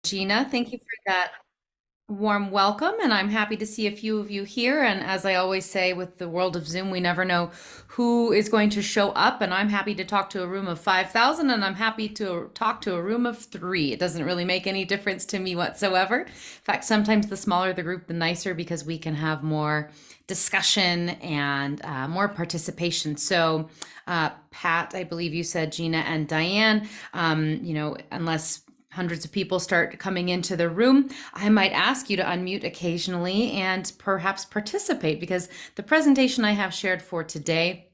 Gina, thank you for that warm welcome, and I'm happy to see a few of you here. And as I always say, with the world of Zoom, we never know who is going to show up. And I'm happy to talk to a room of 5,000, and I'm happy to talk to a room of three. It doesn't really make any difference to me whatsoever. In fact, sometimes the smaller the group, the nicer because we can have more discussion and more participation. So, Pat, I believe you said Gina and Diane, unless hundreds of people start coming into the room, I might ask you to unmute occasionally and perhaps participate because the presentation I have shared for today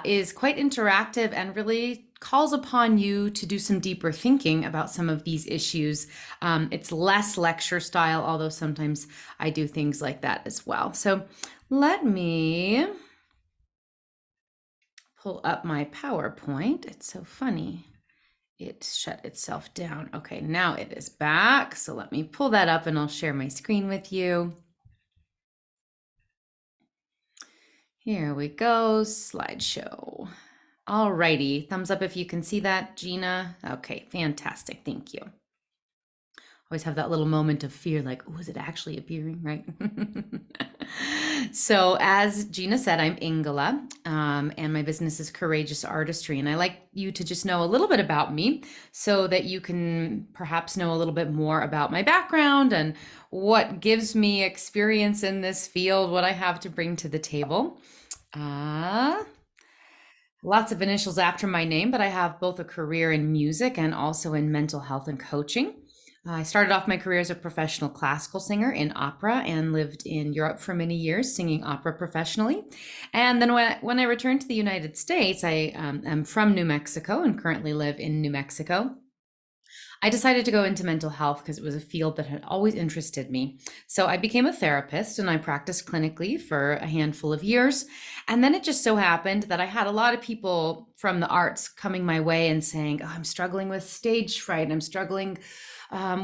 is quite interactive and really calls upon you to do some deeper thinking about some of these issues. It's less lecture style, although sometimes I do things like that as well. So let me pull up my PowerPoint. It's so funny. It shut itself down. Okay, now it is back. So let me pull that up and I'll share my screen with you. Here we go, slideshow. Alrighty, thumbs up if you can see that, Gina. Okay, fantastic, thank you. Always have that little moment of fear, like, oh, is it actually appearing, right? So as Gina said, I'm Ingela, and my business is Courageous Artistry. And I like you to just know a little bit about me so that you can perhaps know a little bit more about my background and what gives me experience in this field, what I have to bring to the table. Lots of initials after my name, but I have both a career in music and also in mental health and coaching. I started off my career as a professional classical singer in opera and lived in Europe for many years singing opera professionally. And then when I returned to the United States, I am from New Mexico and currently live in New Mexico. I decided to go into mental health because it was a field that had always interested me. So I became a therapist and I practiced clinically for a handful of years. And then it just so happened that I had a lot of people from the arts coming my way and saying, oh, I'm struggling with stage fright. I'm struggling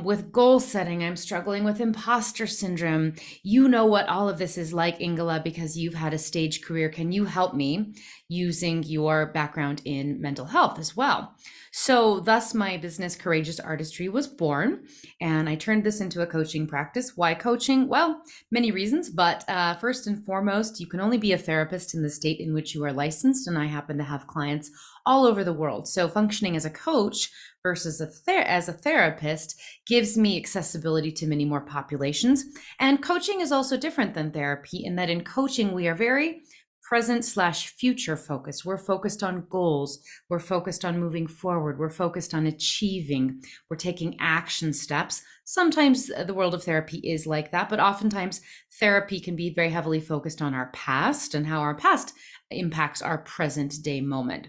with goal setting. I'm struggling with imposter syndrome. You know what all of this is like, Ingela, because you've had a stage career. Can you help me using your background in mental health as well? So, thus, my business, Courageous Artistry, was born, and I turned this into a coaching practice. Why coaching? Well, many reasons, but first and foremost, you can only be a therapist in the state in which you are licensed, and I happen to have clients all over the world. So, functioning as a coach versus as a therapist gives me accessibility to many more populations. And coaching is also different than therapy in that in coaching, we are very present/future focused. We're focused on goals. We're focused on moving forward. We're focused on achieving. We're taking action steps. Sometimes the world of therapy is like that, but oftentimes therapy can be very heavily focused on our past and how our past impacts our present day moment.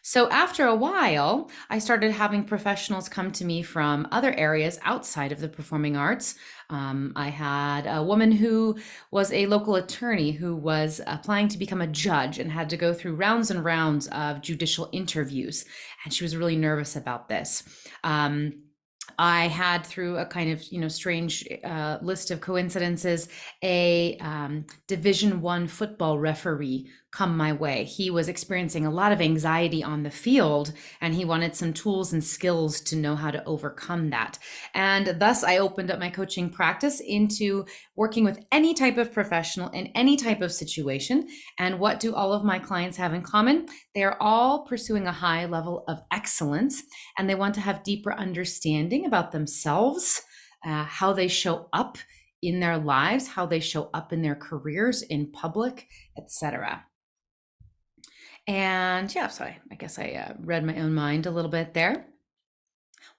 So after a while, I started having professionals come to me from other areas outside of the performing arts. I had a woman who was a local attorney who was applying to become a judge and had to go through rounds and rounds of judicial interviews. And she was really nervous about this. I had, through a kind of strange list of coincidences, a Division One football referee come my way. He was experiencing a lot of anxiety on the field, and he wanted some tools and skills to know how to overcome that. And thus, I opened up my coaching practice into working with any type of professional in any type of situation. And what do all of my clients have in common? They are all pursuing a high level of excellence, and they want to have deeper understanding about themselves, how they show up in their lives, how they show up in their careers, in public, etc. And yeah, so I guess I read my own mind a little bit there.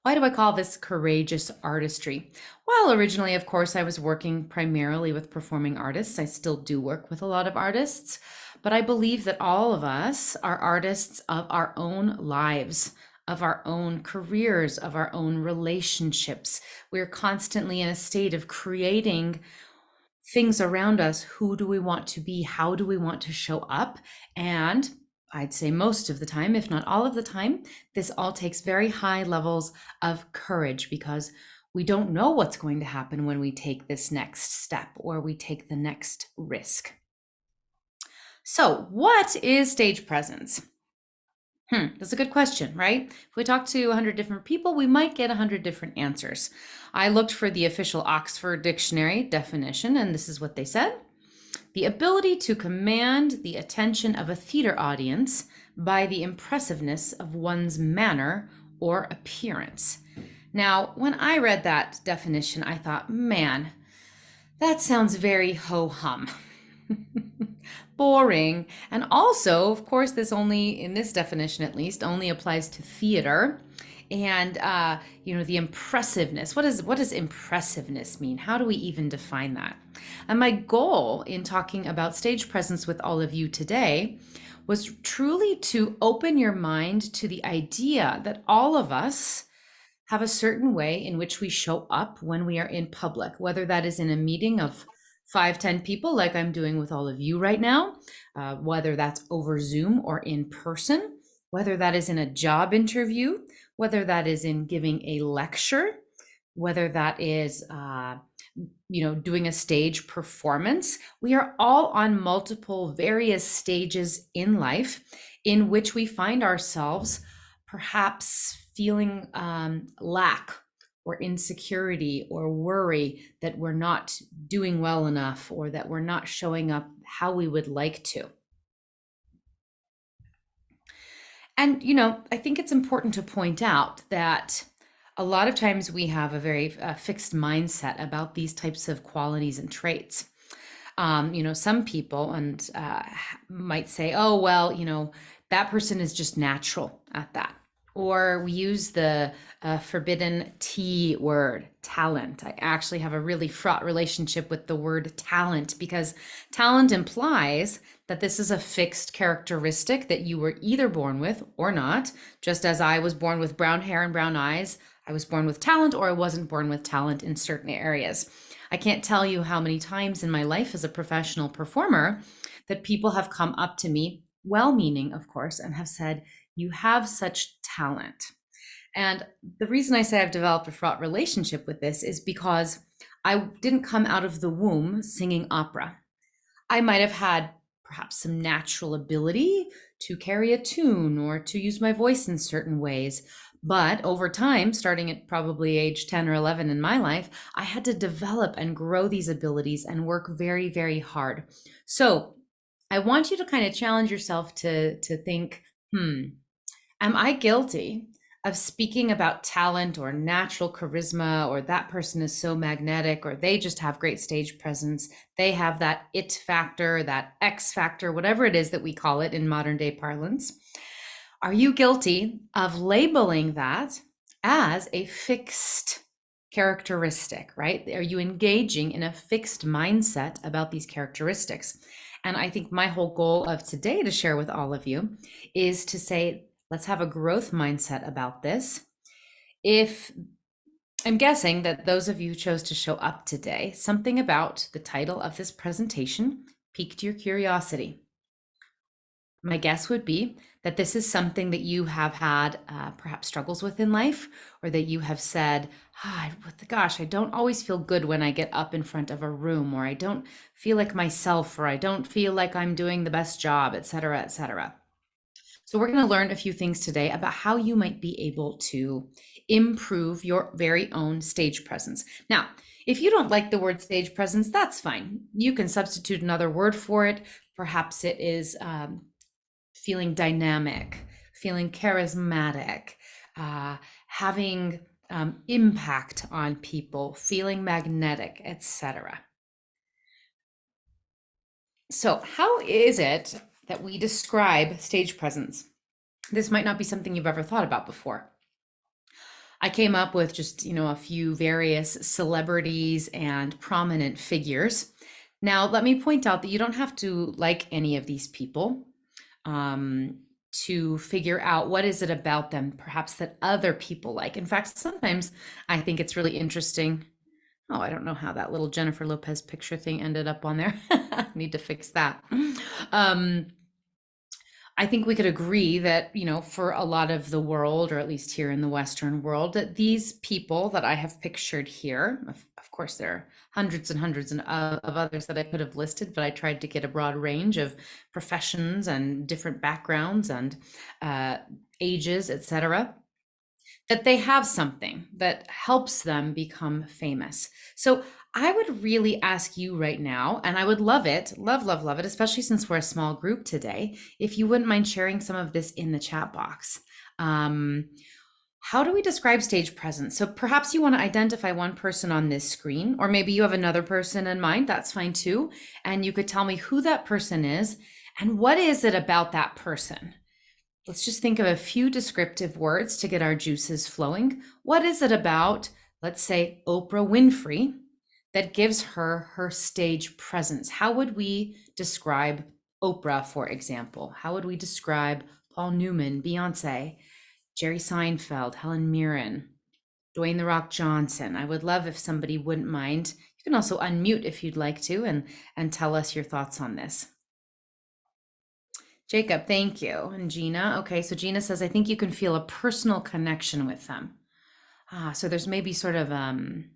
Why do I call this courageous artistry? Well, originally, of course, I was working primarily with performing artists. I still do work with a lot of artists, but I believe that all of us are artists of our own lives, of our own careers, of our own relationships. We're constantly in a state of creating things around us. Who do we want to be? How do we want to show up? And I'd say most of the time, if not all of the time, this all takes very high levels of courage because we don't know what's going to happen when we take this next step or we take the next risk. So, what is stage presence? That's a good question, right? If we talk to 100 different people, we might get 100 different answers. I looked for the official Oxford Dictionary definition, and this is what they said: the ability to command the attention of a theater audience by the impressiveness of one's manner or appearance. Now, when I read that definition, I thought, man, that sounds very ho hum. Boring. And also, of course, this only, in this definition at least, only applies to theater. And the impressiveness. What does impressiveness mean? How do we even define that? And my goal in talking about stage presence with all of you today was truly to open your mind to the idea that all of us have a certain way in which we show up when we are in public, whether that is in a meeting of 5, 10 people, like I'm doing with all of you right now, whether that's over Zoom or in person, whether that is in a job interview, whether that is in giving a lecture, whether that is doing a stage performance. We are all on multiple various stages in life in which we find ourselves perhaps feeling lack or insecurity or worry that we're not doing well enough or that we're not showing up how we would like to. And, I think it's important to point out that a lot of times we have a very fixed mindset about these types of qualities and traits. Some people might say, oh, well, that person is just natural at that. Or we use the forbidden T word, talent. I actually have a really fraught relationship with the word talent because talent implies that this is a fixed characteristic that you were either born with or not. Just as I was born with brown hair and brown eyes, I was born with talent, or I wasn't born with talent in certain areas. I can't tell you how many times in my life as a professional performer that people have come up to me, well-meaning, of course, and have said, you have such talent. And the reason I say I've developed a fraught relationship with this is because I didn't come out of the womb singing opera. I might have had perhaps some natural ability to carry a tune or to use my voice in certain ways. But over time, starting at probably age 10 or 11 in my life, I had to develop and grow these abilities and work very, very hard. So I want you to kind of challenge yourself to think, am I guilty of speaking about talent or natural charisma, or that person is so magnetic, or they just have great stage presence, they have that it factor, that X factor, whatever it is that we call it in modern day parlance? Are you guilty of labeling that as a fixed characteristic, right? Are you engaging in a fixed mindset about these characteristics? And I think my whole goal of today to share with all of you is to say, let's have a growth mindset about this. If I'm guessing that those of you who chose to show up today, something about the title of this presentation piqued your curiosity. My guess would be that this is something that you have had perhaps struggles with in life, or that you have said, gosh, I don't always feel good when I get up in front of a room, or I don't feel like myself, or I don't feel like I'm doing the best job, et cetera, et cetera. So we're going to learn a few things today about how you might be able to improve your very own stage presence. Now, if you don't like the word stage presence, that's fine. You can substitute another word for it. Perhaps it is feeling dynamic, feeling charismatic, having impact on people, feeling magnetic, etc. So how is it that we describe stage presence? This might not be something you've ever thought about before. I came up with just, a few various celebrities and prominent figures. Now, let me point out that you don't have to like any of these people to figure out what is it about them, perhaps that other people like. In fact, sometimes I think it's really interesting. Oh, I don't know how that little Jennifer Lopez picture thing ended up on there. Need to fix that. I think we could agree that, for a lot of the world, or at least here in the Western world, that these people that I have pictured here, of course, there are hundreds and hundreds of others that I could have listed, but I tried to get a broad range of professions and different backgrounds and uh, ages, etc., that they have something that helps them become famous. So I would really ask you right now, and I would love it, love, love, love it, especially since we're a small group today, if you wouldn't mind sharing some of this in the chat box. Um, how do we describe stage presence? So perhaps you want to identify one person on this screen, or maybe you have another person in mind. That's fine too. And you could tell me who that person is and what is it about that person. Let's just think of a few descriptive words to get our juices flowing. What is it about, let's say, Oprah Winfrey, that gives her her stage presence? How would we describe Oprah, for example? How would we describe Paul Newman, Beyonce, Jerry Seinfeld, Helen Mirren, Dwayne The Rock Johnson? I would love if somebody wouldn't mind. You can also unmute if you'd like to and tell us your thoughts on this. Jacob, thank you. And Gina, okay, so Gina says, I think you can feel a personal connection with them. So there's maybe sort of an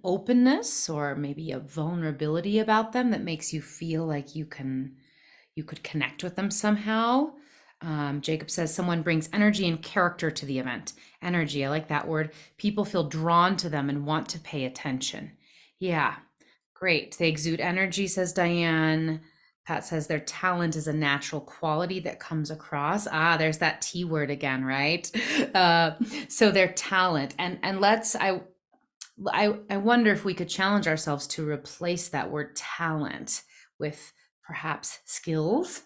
openness or maybe a vulnerability about them that makes you feel like you could connect with them somehow. Jacob says someone brings energy and character to the event. Energy, I like that word. People feel drawn to them and want to pay attention. Yeah, great. They exude energy, says Diane. Pat says their talent is a natural quality that comes across. There's that T word again, right? So their talent, and I wonder if we could challenge ourselves to replace that word talent with perhaps skills.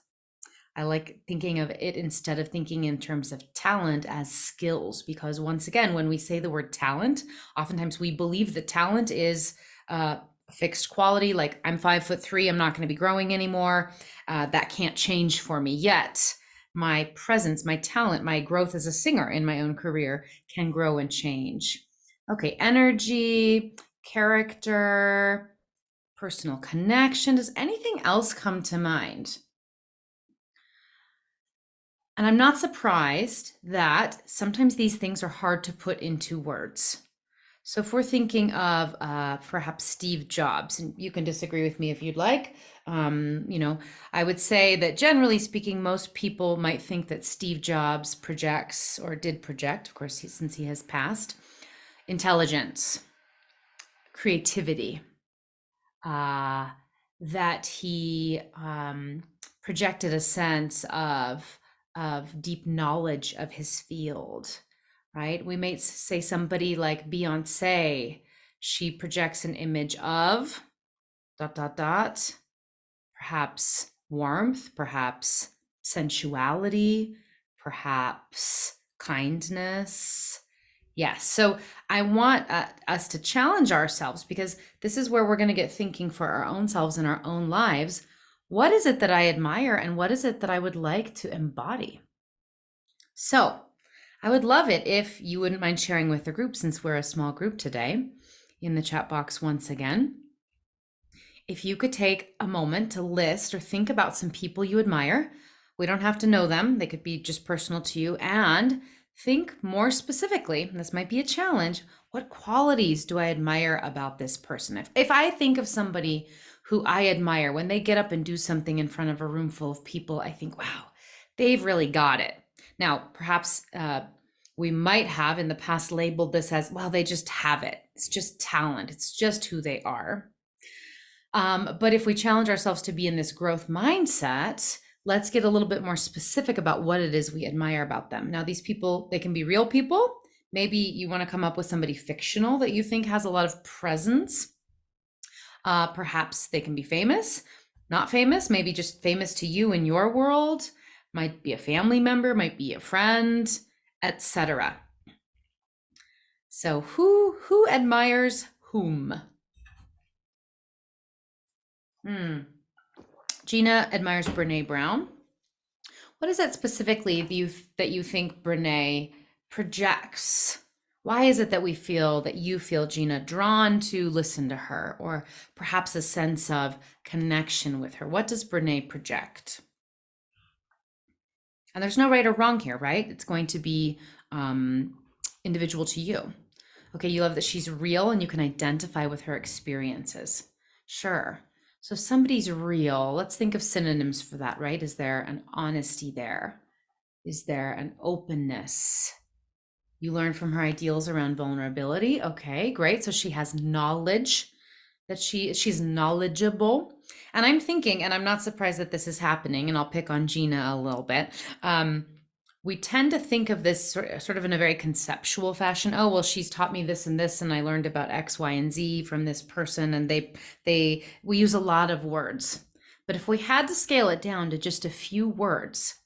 I like thinking of it instead of thinking in terms of talent as skills, because once again, when we say the word talent, oftentimes we believe that talent is fixed quality. Like, I'm 5'3", I'm not going to be growing anymore. That can't change for me yet. My presence, my talent, my growth as a singer in my own career can grow and change. Okay, energy, character, personal connection. Does anything else come to mind? And I'm not surprised that sometimes these things are hard to put into words. So if we're thinking of perhaps Steve Jobs, and you can disagree with me if you'd like, I would say that generally speaking, most people might think that Steve Jobs projects, or did project, of course, since he has passed, intelligence, creativity, that he projected a sense of deep knowledge of his field, right? We may say somebody like Beyonce, she projects an image of dot dot dot, perhaps warmth, perhaps sensuality, perhaps kindness. Yes. So I want us to challenge ourselves, because this is where we're going to get thinking for our own selves in our own lives. What is it that I admire, and what is it that I would like to embody? So I would love it if you wouldn't mind sharing with the group, since we're a small group today, in the chat box once again. If you could take a moment to list or think about some people you admire. We don't have to know them. They could be just personal to you. And think more specifically, this might be a challenge, what qualities do I admire about this person? If I think of somebody who I admire, when they get up and do something in front of a room full of people, I think, wow, they've really got it. Now, perhaps we might have in the past labeled this as, well, they just have it. It's just talent. It's just who they are. But if we challenge ourselves to be in this growth mindset, let's get a little bit more specific about what it is we admire about them. Now, these people, they can be real people. Maybe you want to come up with somebody fictional that you think has a lot of presence. Perhaps they can be famous, not famous, maybe just famous to you in your world. Might be a family member, might be a friend, etc. So who admires whom? Gina admires Brene Brown. What is it specifically that you think Brene projects? Why is it that you feel, Gina, drawn to listen to her, or perhaps a sense of connection with her? What does Brene project? And there's no right or wrong here, right? It's going to be um, individual to you. Okay, you love that she's real and you can identify with her experiences. Sure. So if somebody's real, let's think of synonyms for that, right? Is there an honesty there? Is there an openness? You learn from her ideals around vulnerability. Okay, great. So she has knowledge, that she's knowledgeable. And I'm thinking, and I'm not surprised that this is happening, and I'll pick on Gina a little bit. We tend to think of this sort of in a very conceptual fashion. Oh, well, she's taught me this and this, and I learned about X, Y, and Z from this person, and we use a lot of words. But if we had to scale it down to just a few words,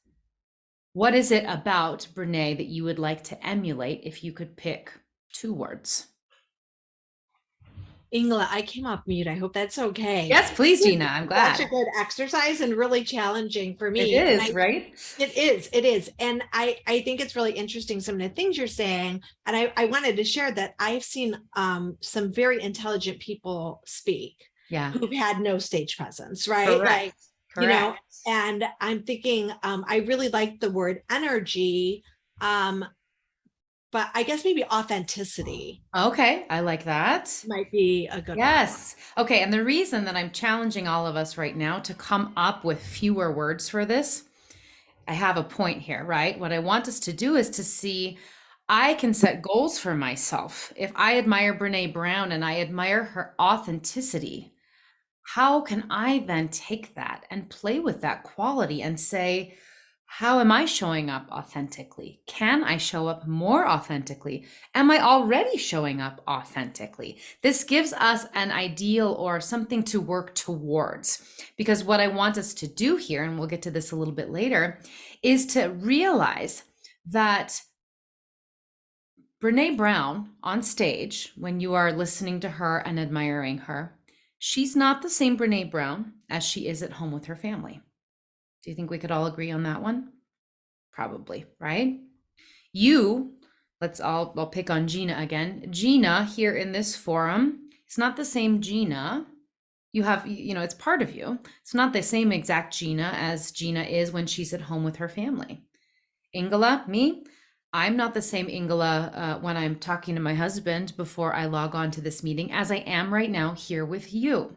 what is it about Brene that you would like to emulate if you could pick 2 words? Ingela, I came off mute. I hope that's okay. Yes, please, This Gina. is I'm such a glad. good exercise and really challenging for It me. And is, right? it is. And I think it's really interesting some of the things you're saying. And I wanted to share that I've seen some very intelligent people speak Yeah. who've had no stage presence, right? Correct. Like, you Correct. know, and I'm thinking I really like the word energy. But I guess maybe authenticity Okay, I like that. might be a good one. Yes. Okay, and the reason that I'm challenging all of us right now to come up with fewer words for this, I have a point here, right? What I want us to do is to see I can set goals for myself. If I admire Brene Brown and I admire her authenticity, how can I then take that and play with that quality and say, how am I showing up authentically? Can I show up more authentically? Am I already showing up authentically? This gives us an ideal or something to work towards. Because what I want us to do here, and we'll get to this a little bit later, is to realize that Brene Brown on stage, when you are listening to her and admiring her, she's not the same Brene Brown as she is at home with her family. Do you think we could all agree on that one? Probably, right? You, I'll pick on Gina again. Gina here in this forum, it's not the same Gina. You have, it's part of you. It's not the same exact Gina as Gina is when she's at home with her family. Ingela, me, I'm not the same Ingela when I'm talking to my husband before I log on to this meeting as I am right now here with you.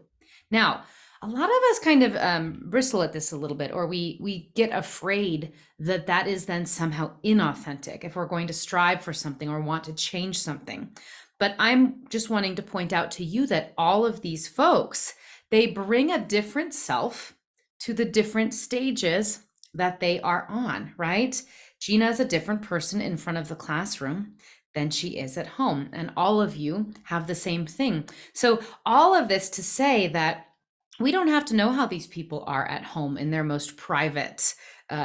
Now, a lot of us kind of bristle at this a little bit, or we get afraid that that is then somehow inauthentic if we're going to strive for something or want to change something. But I'm just wanting to point out to you that all of these folks, they bring a different self to the different stages that they are on, right? Gina is a different person in front of the classroom than she is at home. And all of you have the same thing. So, all of this to say that we don't have to know how these people are at home in their most private,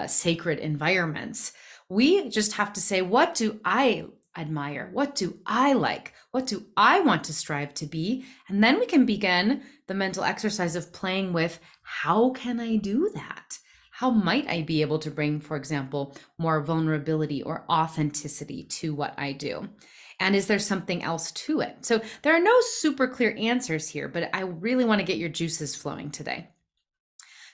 sacred environments. We just have to say, what do I admire? What do I like? What do I want to strive to be? And then we can begin the mental exercise of playing with how can I do that? How might I be able to bring, for example, more vulnerability or authenticity to what I do? And is there something else to it? So there are no super clear answers here, but I really want to get your juices flowing today.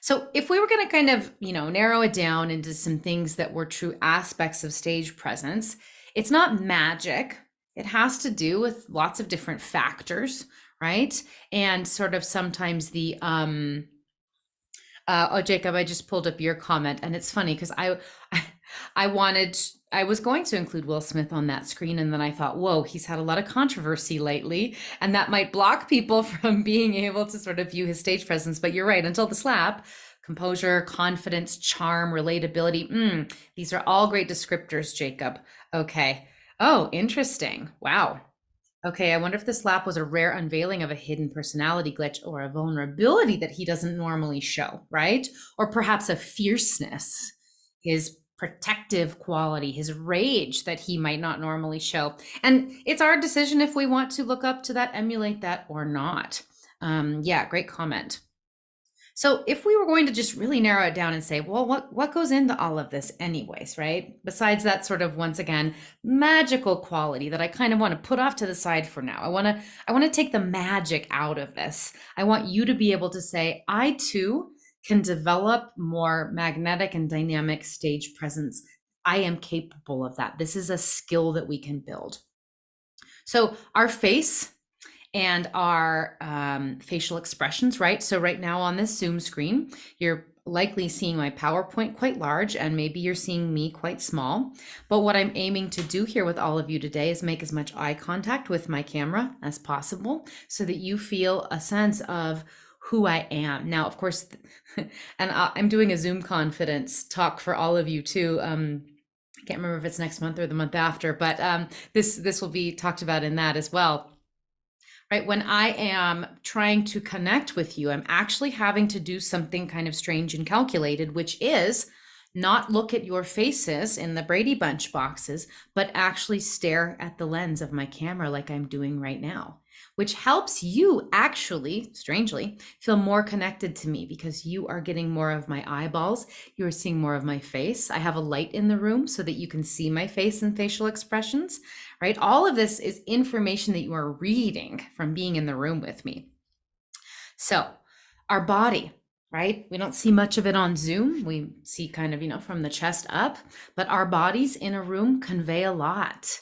So if we were going to kind of, narrow it down into some things that were true aspects of stage presence, it's not magic. It has to do with lots of different factors, right? And sort of sometimes the oh, Jacob, I just pulled up your comment, and it's funny because I was going to include Will Smith on that screen, and then I thought, whoa, he's had a lot of controversy lately, and that might block people from being able to sort of view his stage presence. But you're right, until the slap, composure, confidence, charm, relatability, these are all great descriptors, Jacob. Okay. Oh, interesting. Wow. Okay, I wonder if this lap was a rare unveiling of a hidden personality glitch or a vulnerability that he doesn't normally show, right? Or perhaps a fierceness, his protective quality, his rage that he might not normally show. And it's our decision if we want to look up to that, emulate that, or not. Yeah, great comment. So if we were going to just really narrow it down and say, well, what goes into all of this anyways, right? Besides that sort of, once again, magical quality that I kind of want to put off to the side for now. I want to take the magic out of this. I want you to be able to say, I too can develop more magnetic and dynamic stage presence. I am capable of that. This is a skill that we can build. So, our face and our facial expressions, right? So, right now on this Zoom screen, you're likely seeing my PowerPoint quite large, and maybe you're seeing me quite small. But what I'm aiming to do here with all of you today is make as much eye contact with my camera as possible so that you feel a sense of who I am. Now, of course, and I'm doing a Zoom confidence talk for all of you too. I can't remember if it's next month or the month after, but this will be talked about in that as well. Right, when I am trying to connect with you, I'm actually having to do something kind of strange and calculated, which is not look at your faces in the Brady Bunch boxes, but actually stare at the lens of my camera like I'm doing right now, which helps you actually, strangely, feel more connected to me because you are getting more of my eyeballs. You are seeing more of my face. I have a light in the room so that you can see my face and facial expressions, right? All of this is information that you are reading from being in the room with me. So, our body, right? We don't see much of it on Zoom. We see kind of, from the chest up, but our bodies in a room convey a lot.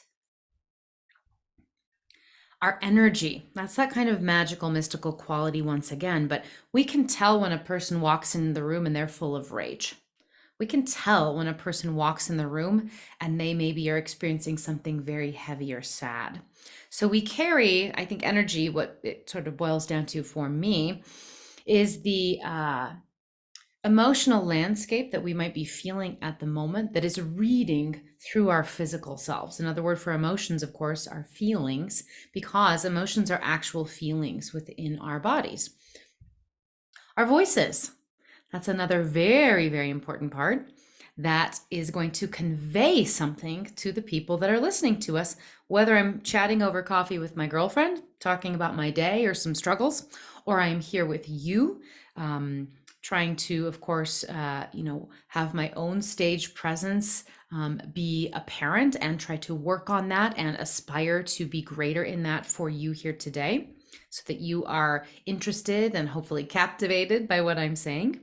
Our energy, that's that kind of magical, mystical quality once again, but we can tell when a person walks in the room and they're full of rage. We can tell when a person walks in the room and they maybe are experiencing something very heavy or sad. So we carry, I think, energy. What it sort of boils down to for me is the emotional landscape that we might be feeling at the moment that is reading through our physical selves. Another word for emotions, of course, are feelings, because emotions are actual feelings within our bodies. Our voices, that's another very, very important part that is going to convey something to the people that are listening to us, whether I'm chatting over coffee with my girlfriend, talking about my day or some struggles, or I'm here with you, trying to, of course, have my own stage presence be apparent and try to work on that and aspire to be greater in that for you here today, so that you are interested and hopefully captivated by what I'm saying.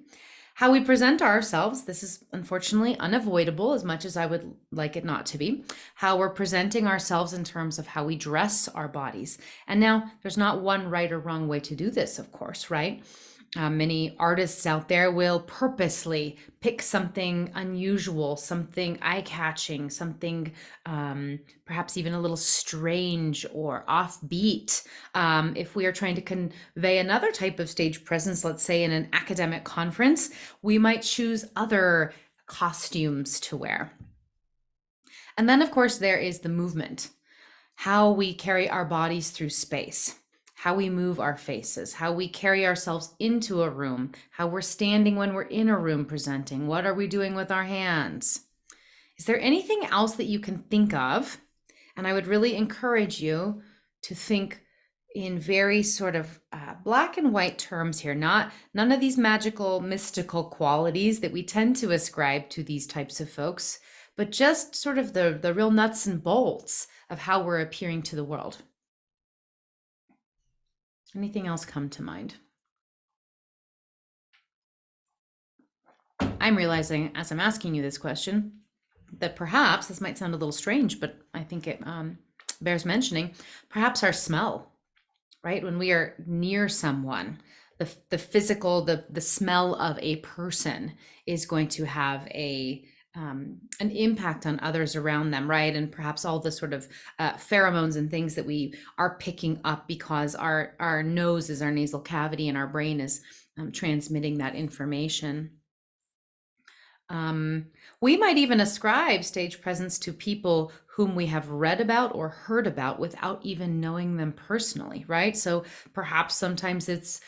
How we present ourselves, this is unfortunately unavoidable as much as I would like it not to be. How we're presenting ourselves in terms of how we dress our bodies. And now there's not one right or wrong way to do this, of course, right? Many artists out there will purposely pick something unusual, something eye-catching, something perhaps even a little strange or offbeat. If we are trying to convey another type of stage presence, let's say in an academic conference, we might choose other costumes to wear. And then, of course, there is the movement, how we carry our bodies through space, how we move our faces, how we carry ourselves into a room, how we're standing when we're in a room presenting, what are we doing with our hands? Is there anything else that you can think of? And I would really encourage you to think in very sort of black and white terms here, none of these magical, mystical qualities that we tend to ascribe to these types of folks, but just sort of the real nuts and bolts of how we're appearing to the world. Anything else come to mind? I'm realizing as I'm asking you this question that perhaps this might sound a little strange, but I think it bears mentioning. Perhaps our smell, right? When we are near someone, the physical, the smell of a person is going to have an impact on others around them, right? And perhaps all the sort of pheromones and things that we are picking up because our nose is our nasal cavity and our brain is transmitting that information. We might even ascribe stage presence to people whom we have read about or heard about without even knowing them personally, right? So perhaps sometimes it's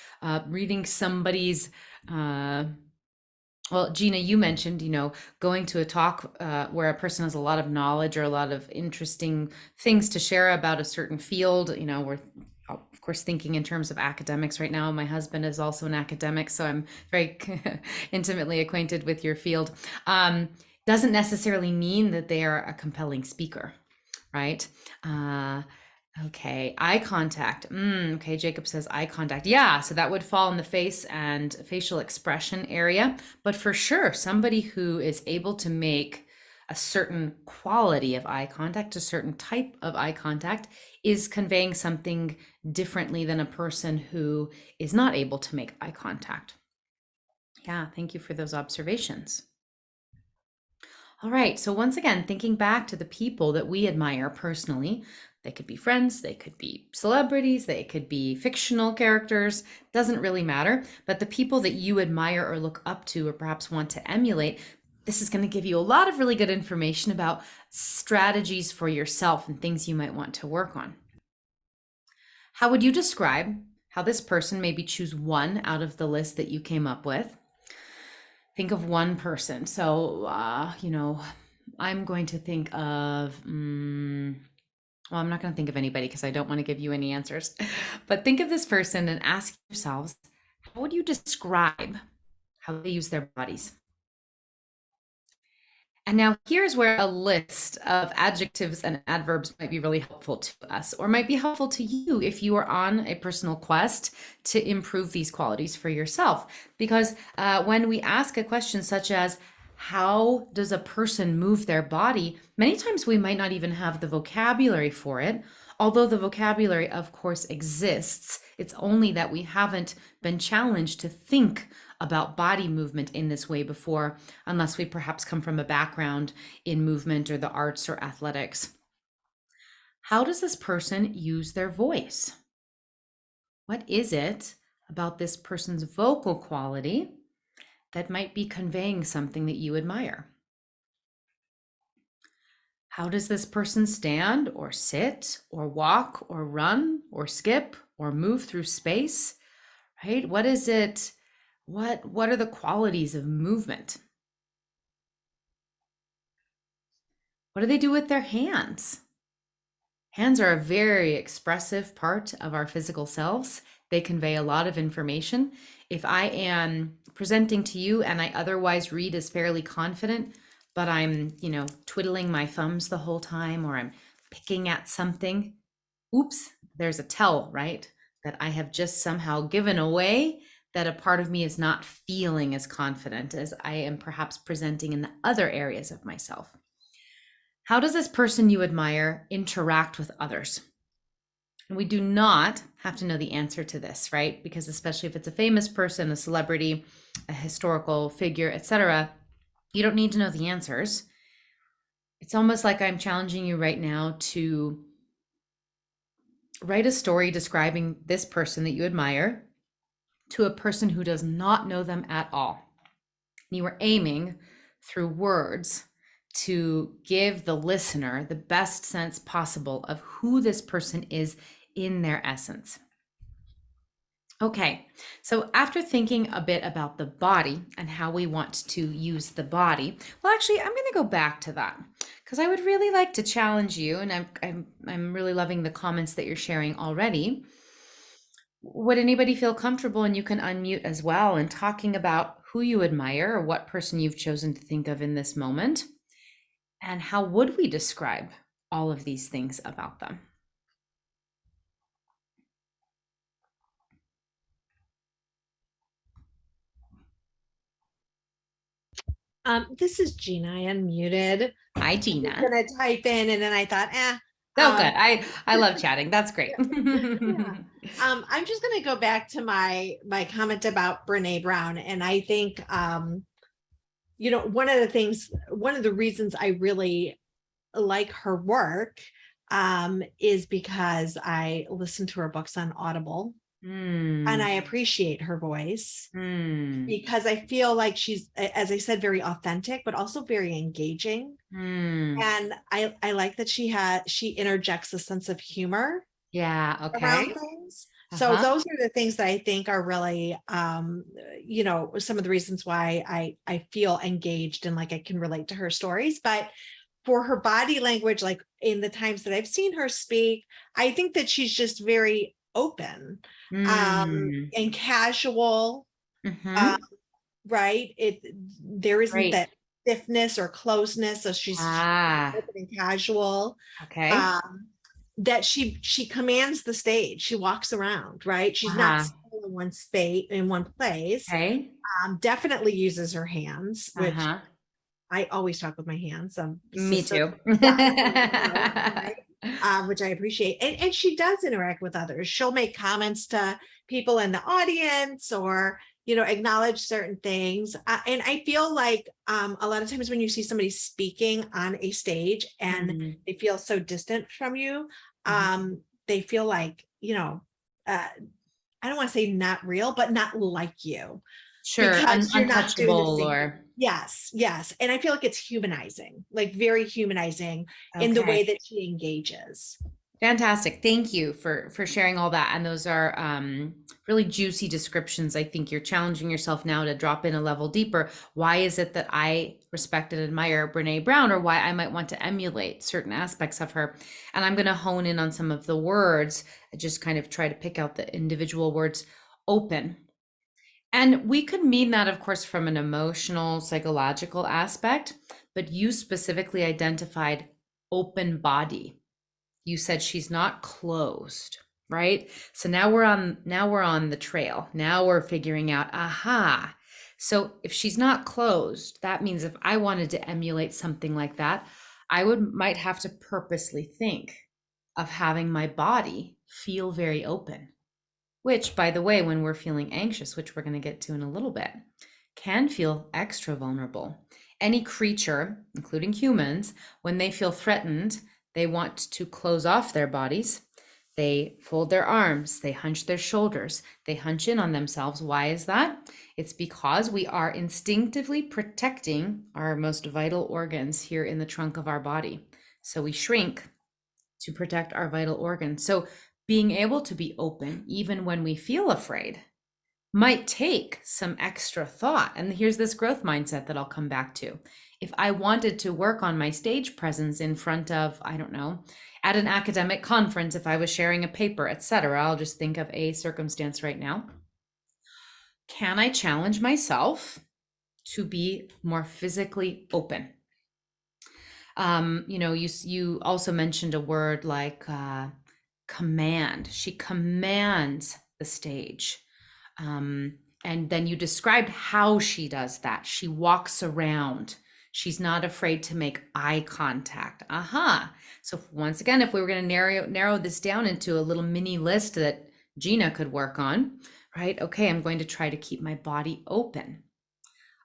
reading somebody's well, Gina, you mentioned, going to a talk where a person has a lot of knowledge or a lot of interesting things to share about a certain field. We're of course thinking in terms of academics right now. My husband is also an academic, so I'm very intimately acquainted with your field. Doesn't necessarily mean that they are a compelling speaker, right? Okay, eye contact. Okay, Jacob says eye contact. Yeah, so that would fall in the face and facial expression area. But for sure, somebody who is able to make a certain quality of eye contact, a certain type of eye contact, is conveying something differently than a person who is not able to make eye contact. Yeah, thank you for those observations. All right. So, once again, thinking back to the people that we admire personally, they could be friends, they could be celebrities, they could be fictional characters, doesn't really matter. But the people that you admire or look up to or perhaps want to emulate, this is going to give you a lot of really good information about strategies for yourself and things you might want to work on. How would you describe how this person, maybe choose one out of the list that you came up with? Think of one person. So, I'm going to think of, well, I'm not going to think of anybody because I don't want to give you any answers. But think of this person and ask yourselves, how would you describe how they use their bodies? And now here's where a list of adjectives and adverbs might be really helpful to us, or might be helpful to you if you are on a personal quest to improve these qualities for yourself. Because when we ask a question such as, how does a person move their body? Many times we might not even have the vocabulary for it. Although the vocabulary, of course, exists, it's only that we haven't been challenged to think about body movement in this way before, unless we perhaps come from a background in movement or the arts or athletics. How does this person use their voice? What is it about this person's vocal quality that might be conveying something that you admire? How does this person stand or sit or walk or run or skip or move through space? Right? What is it? What are the qualities of movement? What do they do with their hands? Hands are a very expressive part of our physical selves. They convey a lot of information. If I am presenting to you and I otherwise read as fairly confident, but I'm, twiddling my thumbs the whole time or I'm picking at something, oops, there's a tell, right? That I have just somehow given away that a part of me is not feeling as confident as I am perhaps presenting in the other areas of myself. How does this person you admire interact with others? And we do not have to know the answer to this, right? Because especially if it's a famous person, a celebrity, a historical figure, etc., you don't need to know the answers. It's almost like I'm challenging you right now to write a story describing this person that you admire to a person who does not know them at all. You are aiming through words to give the listener the best sense possible of who this person is in their essence. Okay, so after thinking a bit about the body and how we want to use the body, well, actually, I'm going to go back to that because I would really like to challenge you, and I'm really loving the comments that you're sharing already. Would anybody feel comfortable, and you can unmute as well, and talking about who you admire or what person you've chosen to think of in this moment, and how would we describe all of these things about them? This is Gina. I unmuted. Hi, I was Gina. gonna type in and then I thought, Oh, good. I love chatting. That's great. yeah. I'm just gonna go back to my comment about Brene Brown. And I think one of the reasons I really like her work is because I listen to her books on Audible and I appreciate her voice because I feel like she's, as I said, very authentic, but also very engaging. And I like that she interjects a sense of humor Yeah, around okay. things. So Uh-huh. those are the things that I think are really some of the reasons why I feel engaged and like I can relate to her stories. But for her body language, like in the times that I've seen her speak, I think that she's just very open and casual. Mm-hmm. Um, right? There isn't Great. that stiffness or closeness, so she's Ah, open and casual. okay. Um, that she commands the stage. She walks around, right? She's not Uh-huh. still in one space, in one place. Okay. Definitely uses her hands, which Uh-huh. I always talk with my hands. Me too. Yeah, right. Which I appreciate. And she does interact with others. She'll make comments to people in the audience, or, acknowledge certain things. And I feel like a lot of times when you see somebody speaking on a stage and Mhm. they feel so distant from you, Mhm. they feel like, uh, I don't want to say not real, but not like you, Sure, because you're not doing the untouchable same. or Yes, yes. And I feel like it's humanizing, like very humanizing in the okay. way that she engages. Fantastic. Thank you for sharing all that. And those are really juicy descriptions. I think you're challenging yourself now to drop in a level deeper. Why is it that I respect and admire Brene Brown, or why I might want to emulate certain aspects of her? And I'm going to hone in on some of the words, just kind of try to pick out the individual words. Open. And we could mean that, of course, from an emotional, psychological aspect, but you specifically identified open body. You said she's not closed, right? So now we're on the trail. Now we're figuring out, aha. So if she's not closed, that means if I wanted to emulate something like that, I would might have to purposely think of having my body feel very open, which, by the way, when we're feeling anxious, which we're going to get to in a little bit, can feel extra vulnerable. Any creature, including humans, when they feel threatened, they want to close off their bodies. They fold their arms, they hunch their shoulders, they hunch in on themselves. Why is that? It's because we are instinctively protecting our most vital organs here in the trunk of our body. So we shrink to protect our vital organs. So being able to be open, even when we feel afraid, might take some extra thought. And here's this growth mindset that I'll come back to. If I wanted to work on my stage presence in front of, I don't know, at an academic conference, if I was sharing a paper, etc., I'll just think of a circumstance right now. Can I challenge myself to be more physically open? You also mentioned a word like command. She commands the stage. And then you described how she does that. She walks around. She's not afraid to make eye contact. Aha. So once again, if we were going to narrow this down into a little mini list that Gina could work on, right? Okay, I'm going to try to keep my body open.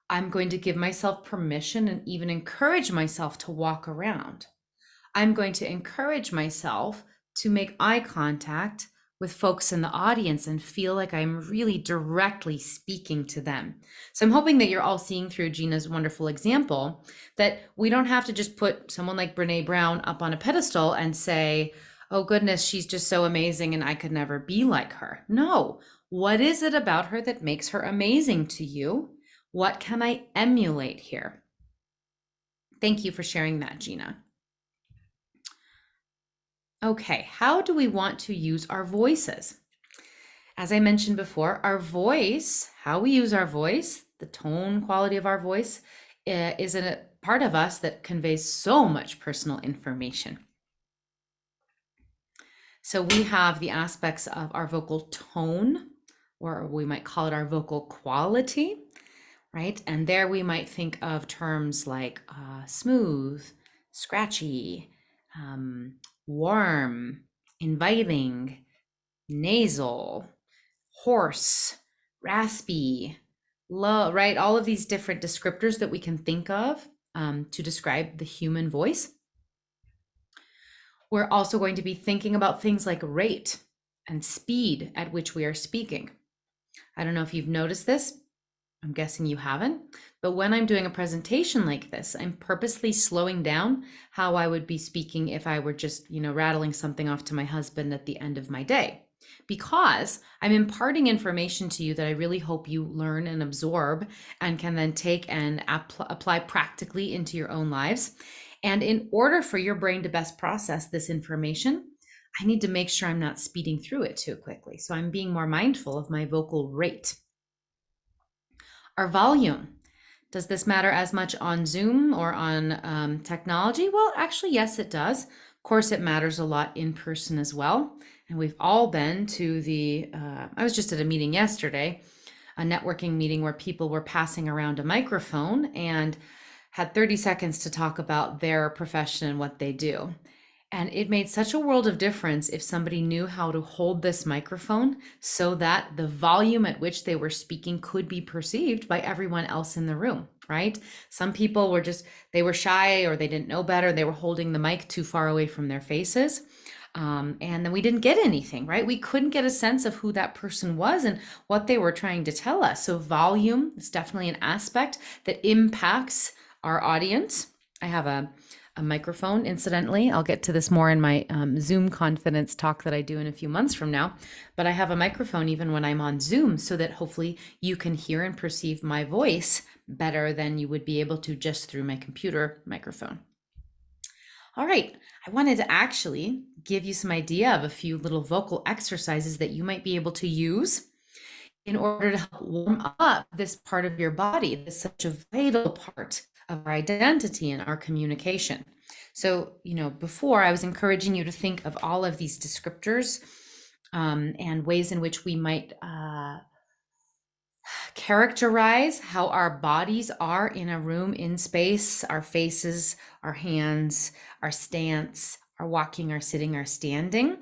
I'm going to give myself permission and even encourage myself to walk around. I'm going to encourage myself to make eye contact with folks in the audience and feel like I'm really directly speaking to them. So I'm hoping that you're all seeing through Gina's wonderful example that we don't have to just put someone like Brene Brown up on a pedestal and say, oh goodness, she's just so amazing and I could never be like her. No. What is it about her that makes her amazing to you? What can I emulate here? Thank you for sharing that, Gina. Okay, how do we want to use our voices? As I mentioned before, our voice, how we use our voice, the tone quality of our voice, is a part of us that conveys so much personal information. So we have the aspects of our vocal tone, or we might call it our vocal quality, right? And there we might think of terms like smooth, scratchy, warm, inviting, nasal, hoarse, raspy, low, right? All of these different descriptors that we can think of to describe the human voice. We're also going to be thinking about things like rate and speed at which we are speaking. I don't know if you've noticed this. I'm guessing you haven't. But when I'm doing a presentation like this, I'm purposely slowing down how I would be speaking if I were just, rattling something off to my husband at the end of my day. Because I'm imparting information to you that I really hope you learn and absorb and can then take and apply practically into your own lives. And in order for your brain to best process this information, I need to make sure I'm not speeding through it too quickly. So I'm being more mindful of my vocal rate. Our volume. Does this matter as much on Zoom or on technology? Well, actually, yes, it does. Of course, it matters a lot in person as well. And we've all been to I was just at a meeting yesterday, a networking meeting where people were passing around a microphone and had 30 seconds to talk about their profession and what they do. And it made such a world of difference if somebody knew how to hold this microphone so that the volume at which they were speaking could be perceived by everyone else in the room, right? Some people were they were shy or they didn't know better. They were holding the mic too far away from their faces. And then we didn't get anything, right? We couldn't get a sense of who that person was and what they were trying to tell us. So volume is definitely an aspect that impacts our audience. I have a microphone, incidentally. I'll get to this more in my Zoom confidence talk that I do in a few months from now. But I have a microphone even when I'm on Zoom so that hopefully you can hear and perceive my voice better than you would be able to just through my computer microphone. All right, I wanted to actually give you some idea of a few little vocal exercises that you might be able to use in order to help warm up this part of your body. This is such a vital part of our identity and our communication. So, before I was encouraging you to think of all of these descriptors and ways in which we might characterize how our bodies are in a room, in space, our faces, our hands, our stance, our walking, our sitting, our standing.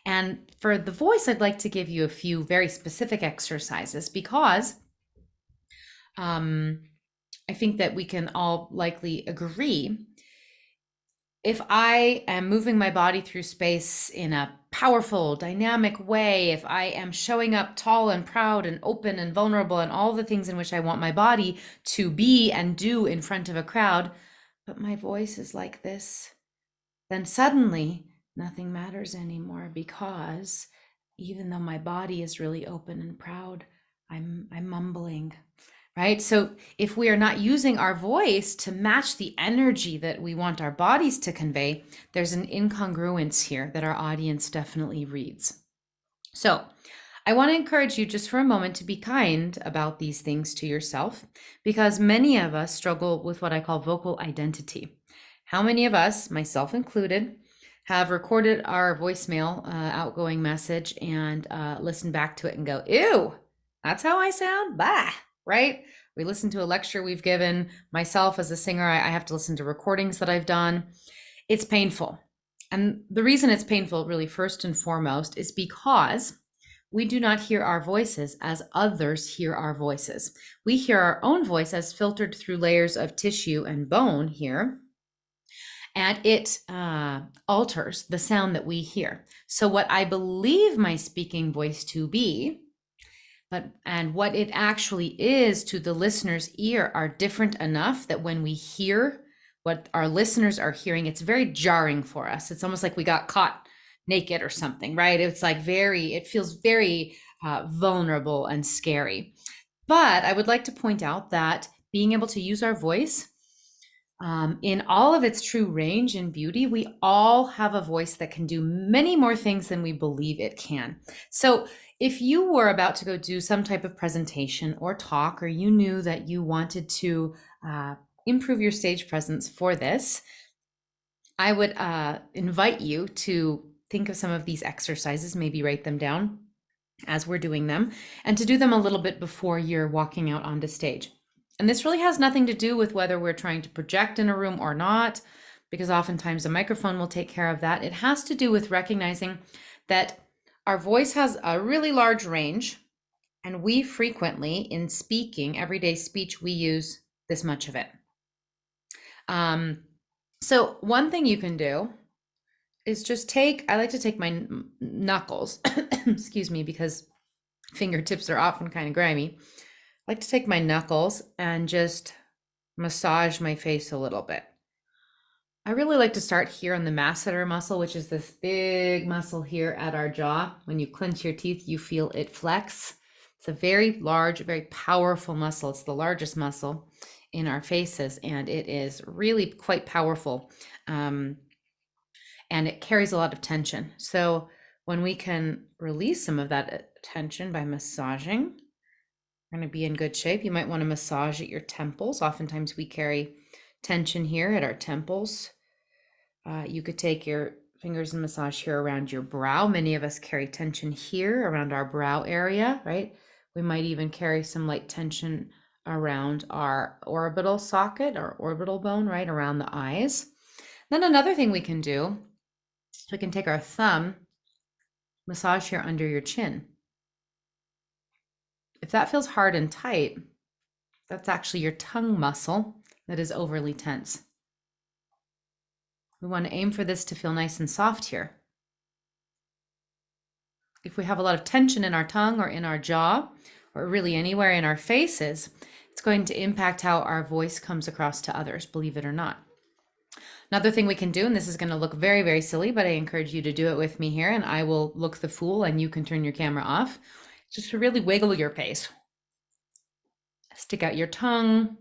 And for the voice, I'd like to give you a few very specific exercises because I think that we can all likely agree. If I am moving my body through space in a powerful, dynamic way, if I am showing up tall and proud and open and vulnerable and all the things in which I want my body to be and do in front of a crowd, but my voice is like this, then suddenly nothing matters anymore, because even though my body is really open and proud, I'm mumbling, right? So if we are not using our voice to match the energy that we want our bodies to convey, there's an incongruence here that our audience definitely reads. So I want to encourage you just for a moment to be kind about these things to yourself, because many of us struggle with what I call vocal identity. How many of us, myself included, have recorded our voicemail outgoing message and listened back to it and go, ew, that's how I sound? Bah, right? We listen to a lecture we've given. Myself as a singer, I have to listen to recordings that I've done. It's painful. And the reason it's painful, really, first and foremost, is because we do not hear our voices as others hear our voices. We hear our own voice as filtered through layers of tissue and bone here, and it alters the sound that we hear. So what I believe my speaking voice to be, and what it actually is to the listener's ear, are different enough that when we hear what our listeners are hearing, it's very jarring for us. It's almost like we got caught naked or something, right? It's like it feels very vulnerable and scary. But I would like to point out that being able to use our voice in all of its true range and beauty, we all have a voice that can do many more things than we believe it can. So if you were about to go do some type of presentation or talk, or you knew that you wanted to improve your stage presence for this, I would invite you to think of some of these exercises, maybe write them down as we're doing them, and to do them a little bit before you're walking out onto stage. And this really has nothing to do with whether we're trying to project in a room or not, because oftentimes a microphone will take care of that. It has to do with recognizing that our voice has a really large range, and we frequently, in speaking, everyday speech, we use this much of it. So one thing you can do is just I like to take my knuckles, excuse me, because fingertips are often kind of grimy. I like to take my knuckles and just massage my face a little bit. I really like to start here on the masseter muscle, which is this big muscle here at our jaw. When you clench your teeth, you feel it flex. It's a very large, very powerful muscle. It's the largest muscle in our faces, and it is really quite powerful. And it carries a lot of tension. So when we can release some of that tension by massaging, we're going to be in good shape. You might want to massage at your temples. Oftentimes we carry tension here at our temples. You could take your fingers and massage here around your brow. Many of us carry tension here around our brow area, right? We might even carry some light tension around our orbital socket, our orbital bone, right around the eyes. Then another thing we can do, we can take our thumb, massage here under your chin. If that feels hard and tight, that's actually your tongue muscle that is overly tense. We want to aim for this to feel nice and soft here. If we have a lot of tension in our tongue or in our jaw, or really anywhere in our faces, it's going to impact how our voice comes across to others, believe it or not. Another thing we can do, and this is going to look very, very silly, but I encourage you to do it with me here, and I will look the fool and you can turn your camera off, just to really wiggle your face. Stick out your tongue,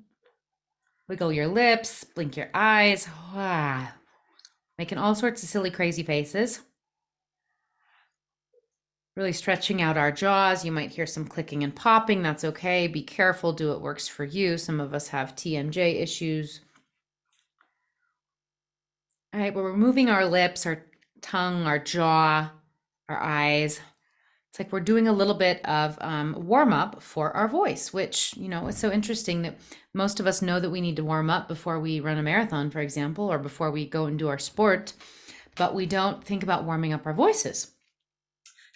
wiggle your lips, blink your eyes, making all sorts of silly, crazy faces. Really stretching out our jaws. You might hear some clicking and popping. That's okay. Be careful. Do what works for you. Some of us have TMJ issues. All right, we're moving our lips, our tongue, our jaw, our eyes. It's like we're doing a little bit of warm up for our voice, which, you know, it's so interesting that most of us know that we need to warm up before we run a marathon, for example, or before we go and do our sport, but we don't think about warming up our voices.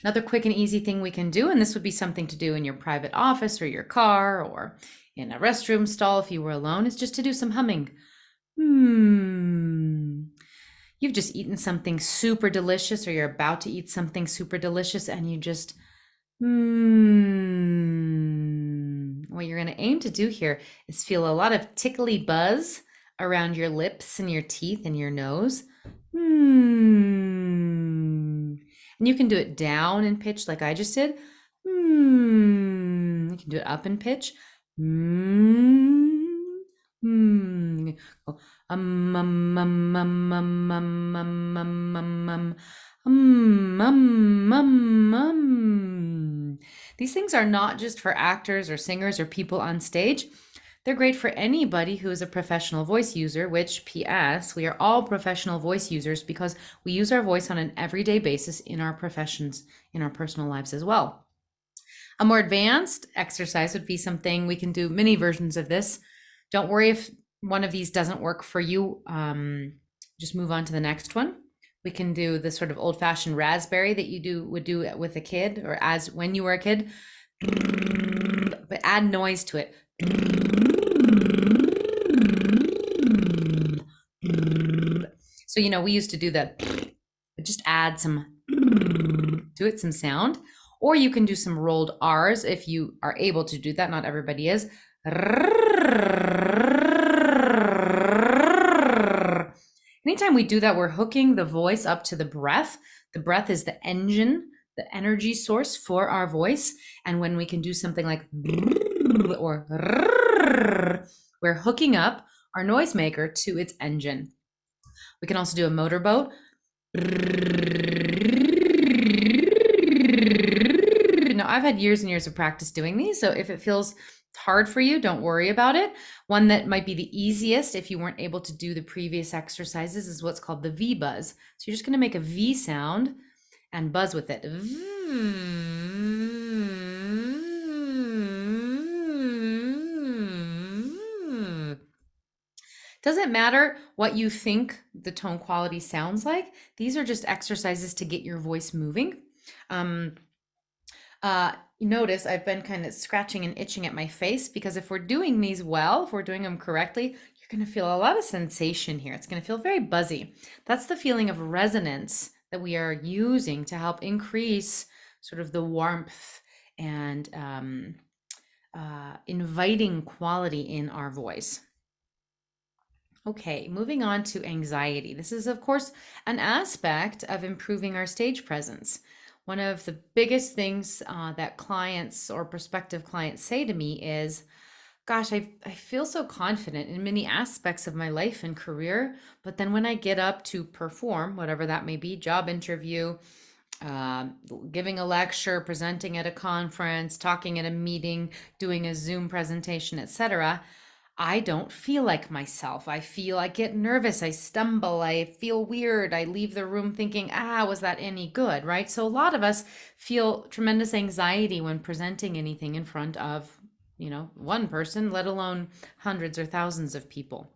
Another quick and easy thing we can do, and this would be something to do in your private office or your car or in a restroom stall if you were alone, is just to do some humming. You've just eaten something super delicious, or you're about to eat something super delicious, and you just What you're going to aim to do here is feel a lot of tickly buzz around your lips and your teeth and your nose. And you can do it down in pitch like I just did. You can do it up in pitch. These things are not just for actors or singers or people on stage. They're great for anybody who is a professional voice user, which, P.S., we are all professional voice users because we use our voice on an everyday basis in our professions, in our personal lives as well. A more advanced exercise would be something we can do many versions of this. Don't worry if one of these doesn't work for you. Just move on to the next one. We can do the sort of old-fashioned raspberry that you would do with a kid, or as when you were a kid, but add noise to it. So, you know, we used to do that, but just add some to it, some sound. Or you can do some rolled R's if you are able to do that. Not everybody is. Anytime we do that, we're hooking the voice up to the breath. The breath is the engine, the energy source for our voice. And when we can do something like or we're hooking up our noisemaker to its engine. We can also do a motorboat. Now, I've had years and years of practice doing these, so if it feels hard for you, don't worry about it. One that might be the easiest if you weren't able to do the previous exercises is what's called the V buzz. So you're just going to make a V sound and buzz with it. Doesn't matter what you think the tone quality sounds like. These are just exercises to get your voice moving. Notice I've been kind of scratching and itching at my face because if we're doing these well, if we're doing them correctly, you're going to feel a lot of sensation here. It's going to feel very buzzy. That's the feeling of resonance that we are using to help increase sort of the warmth and inviting quality in our voice. Okay, moving on to anxiety. This is, of course, an aspect of improving our stage presence. One of the biggest things that clients or prospective clients say to me is, gosh, I feel so confident in many aspects of my life and career, but then when I get up to perform, whatever that may be, job interview, giving a lecture, presenting at a conference, talking at a meeting, doing a Zoom presentation, etc., I don't feel like myself. I get nervous, I stumble, I feel weird, I leave the room thinking, was that any good, right? So a lot of us feel tremendous anxiety when presenting anything in front of, one person, let alone hundreds or thousands of people.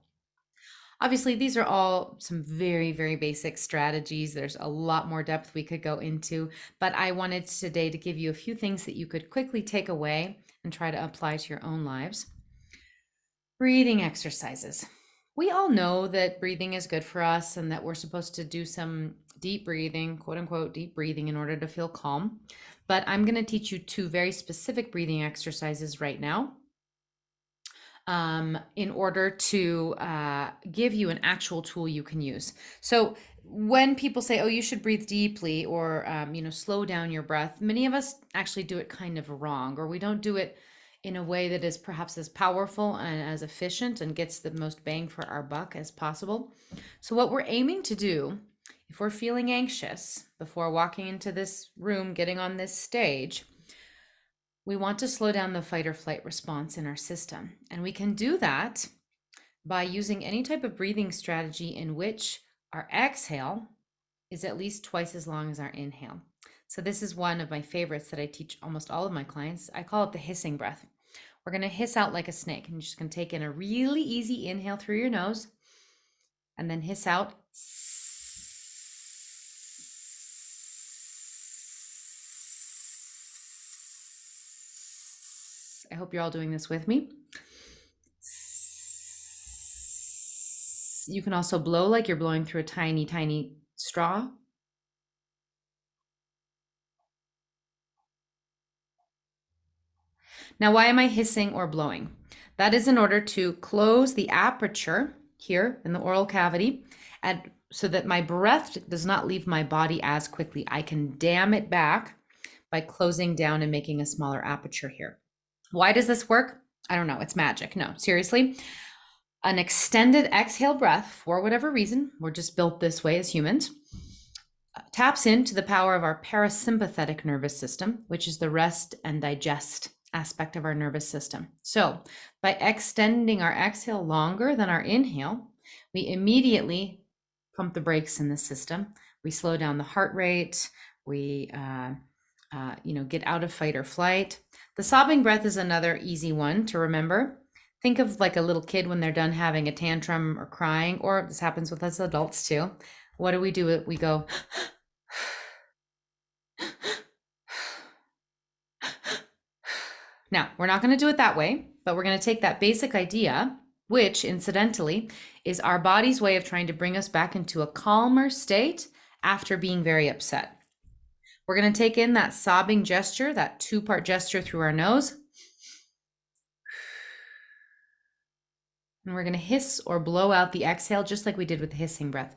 Obviously, these are all some very, very basic strategies. There's a lot more depth we could go into, but I wanted today to give you a few things that you could quickly take away and try to apply to your own lives. Breathing exercises. We all know that breathing is good for us and that we're supposed to do some deep breathing, quote unquote, deep breathing in order to feel calm. But I'm going to teach you two very specific breathing exercises right now in order to give you an actual tool you can use. So when people say, oh, you should breathe deeply or, slow down your breath, many of us actually do it kind of wrong, or we don't do it in a way that is perhaps as powerful and as efficient and gets the most bang for our buck as possible. So what we're aiming to do, if we're feeling anxious before walking into this room, getting on this stage, we want to slow down the fight or flight response in our system. And we can do that by using any type of breathing strategy in which our exhale is at least twice as long as our inhale. So this is one of my favorites that I teach almost all of my clients. I call it the hissing breath. We're going to hiss out like a snake, and you're just going to take in a really easy inhale through your nose and then hiss out. I hope you're all doing this with me. You can also blow like you're blowing through a tiny, tiny straw. Now, why am I hissing or blowing? That is in order to close the aperture here in the oral cavity and so that my breath does not leave my body as quickly. I can dam it back by closing down and making a smaller aperture here. Why does this work? I don't know. It's magic. No, seriously. An extended exhale breath, for whatever reason, we're just built this way as humans, taps into the power of our parasympathetic nervous system, which is the rest and digest aspect of our nervous system. So by extending our exhale longer than our inhale, we immediately pump the brakes in the system. We slow down the heart rate. We get out of fight or flight. The sobbing breath is another easy one to remember. Think of like a little kid when they're done having a tantrum or crying, or this happens with us adults too. What do? We go, now, we're not going to do it that way, but we're going to take that basic idea, which incidentally is our body's way of trying to bring us back into a calmer state after being very upset. We're going to take in that sobbing gesture, that two-part gesture through our nose. And we're going to hiss or blow out the exhale just like we did with the hissing breath.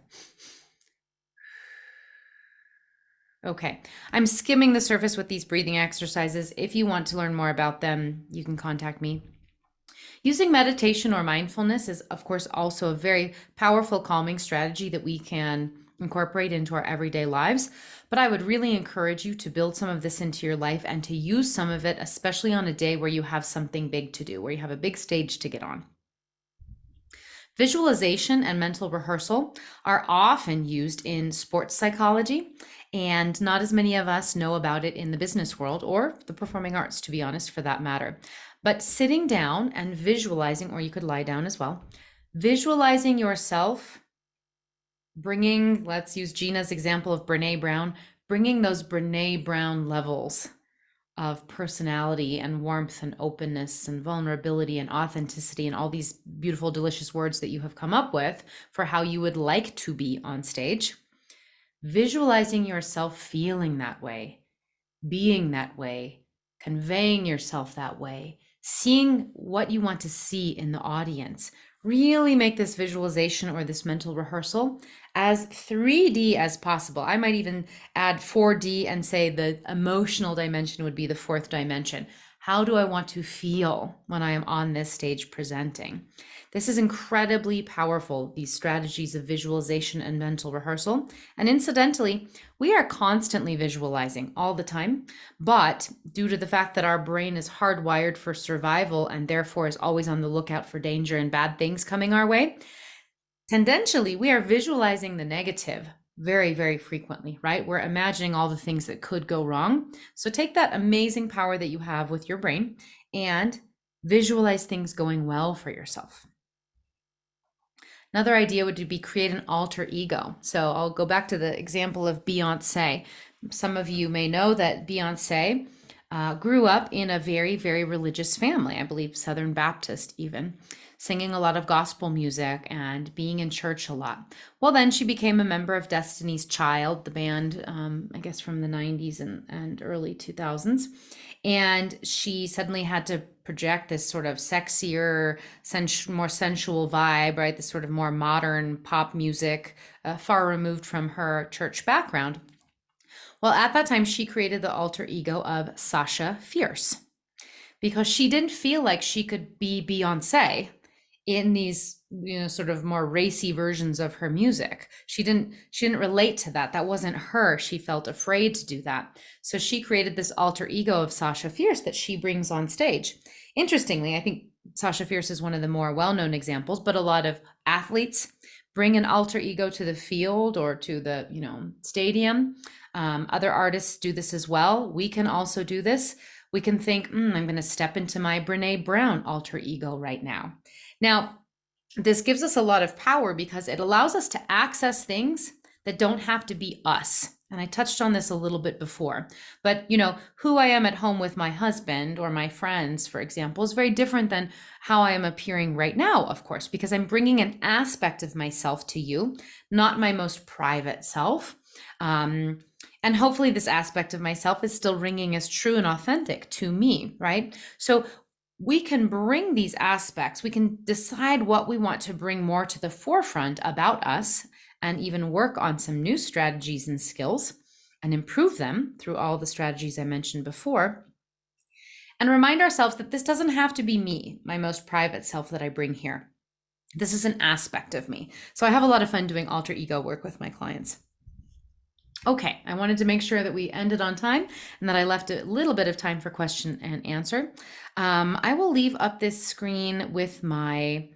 Okay, I'm skimming the surface with these breathing exercises. If you want to learn more about them, you can contact me. Using meditation or mindfulness is, of course, also a very powerful calming strategy that we can incorporate into our everyday lives. But I would really encourage you to build some of this into your life and to use some of it, especially on a day where you have something big to do, where you have a big stage to get on. Visualization and mental rehearsal are often used in sports psychology, and not as many of us know about it in the business world or the performing arts, to be honest, for that matter. But sitting down and visualizing, or you could lie down as well, visualizing yourself, bringing, let's use Gina's example of Brene Brown, bringing those Brene Brown levels of personality and warmth and openness and vulnerability and authenticity and all these beautiful, delicious words that you have come up with for how you would like to be on stage. Visualizing yourself feeling that way, being that way, conveying yourself that way, seeing what you want to see in the audience. Really make this visualization or this mental rehearsal as 3D as possible. I might even add 4D and say the emotional dimension would be the fourth dimension. How do I want to feel when I am on this stage presenting? This is incredibly powerful, these strategies of visualization and mental rehearsal. And incidentally, we are constantly visualizing all the time, but due to the fact that our brain is hardwired for survival and therefore is always on the lookout for danger and bad things coming our way, tendentially, we are visualizing the negative very, very frequently, right? We're imagining all the things that could go wrong. So take that amazing power that you have with your brain and visualize things going well for yourself. Another idea would be create an alter ego. So I'll go back to the example of Beyonce. Some of you may know that Beyonce grew up in a very, very religious family, I believe Southern Baptist even, singing a lot of gospel music and being in church a lot. Well, then she became a member of Destiny's Child, the band, I guess from the 90s and early 2000s. And she suddenly had to project this sort of sexier, more sensual vibe, right? This sort of more modern pop music, far removed from her church background. Well, at that time, she created the alter ego of Sasha Fierce because she didn't feel like she could be Beyonce in these, sort of more racy versions of her music. She didn't relate to that. That wasn't her. She felt afraid to do that. So she created this alter ego of Sasha Fierce that she brings on stage. Interestingly, I think Sasha Fierce is one of the more well-known examples, but a lot of athletes bring an alter ego to the field or to the, stadium. Other artists do this as well. We can also do this. We can think, I'm going to step into my Brene Brown alter ego right now. Now, this gives us a lot of power because it allows us to access things that don't have to be us. And I touched on this a little bit before, but who I am at home with my husband or my friends, for example, is very different than how I am appearing right now, of course, because I'm bringing an aspect of myself to you, not my most private self. And hopefully this aspect of myself is still ringing as true and authentic to me, right? So we can bring these aspects, we can decide what we want to bring more to the forefront about us, and even work on some new strategies and skills and improve them through all the strategies I mentioned before. And remind ourselves that this doesn't have to be me, my most private self that I bring here. This is an aspect of me. So I have a lot of fun doing alter ego work with my clients. Okay, I wanted to make sure that we ended on time and that I left a little bit of time for question and answer. I will leave up this screen with my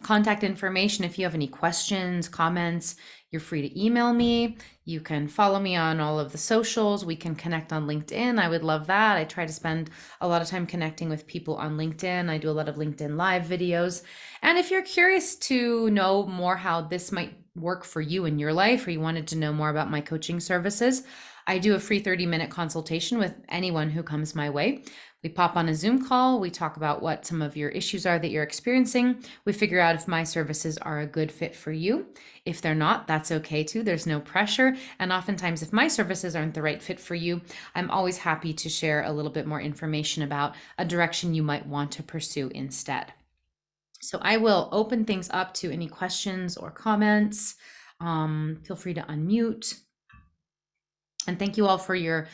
contact information. If you have any questions, comments, you're free to email me. You can follow me on all of the socials. We can connect on LinkedIn. I would love that. I try to spend a lot of time connecting with people on LinkedIn. I do a lot of LinkedIn live videos. And if you're curious to know more how this might work for you in your life, or you wanted to know more about my coaching services, I do a free 30-minute consultation with anyone who comes my way. We pop on a Zoom call. We talk about what some of your issues are that you're experiencing. We figure out if my services are a good fit for you. If they're not, that's okay too. There's no pressure. And oftentimes, if my services aren't the right fit for you, I'm always happy to share a little bit more information about a direction you might want to pursue instead. So I will open things up to any questions or comments. Feel free to unmute. And thank you all for your